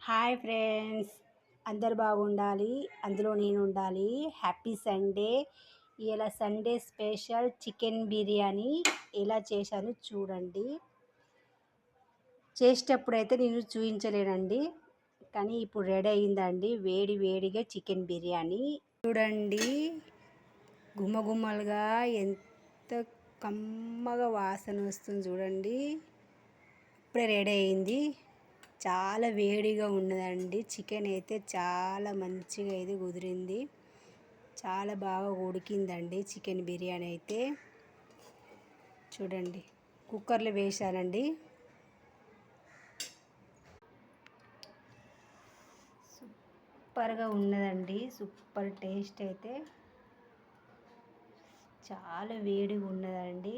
Hi friends, అందరు బాగుండాలి, అందులో నేను ఉండాలి. Happy Sunday. ఇలా సండే స్పెషల్ చికెన్ బిర్యానీ ఎలా చేశాను చూడండి. చేసేటప్పుడు అయితే నేను చూపించలేనండి, కానీ ఇప్పుడు రెడీ అయిందండి వేడి వేడిగా చికెన్ బిర్యానీ. చూడండి, గుమ్మగుమ్మలుగా ఎంత కమ్మగా వాసన వస్తుంది చూడండి. ఇప్పుడే రెడీ అయింది. చాలా వేడిగా ఉన్నదండి. చికెన్ అయితే చాలా మంచిగా అయితే కుదిరింది. చాలా బాగా ఉడికిందండి చికెన్ బిర్యానీ అయితే. చూడండి, కుక్కర్లో వేసానండి. సూపర్గా ఉన్నదండి. సూపర్ టేస్ట్ అయితే చాలా వేడిగా ఉన్నదండి.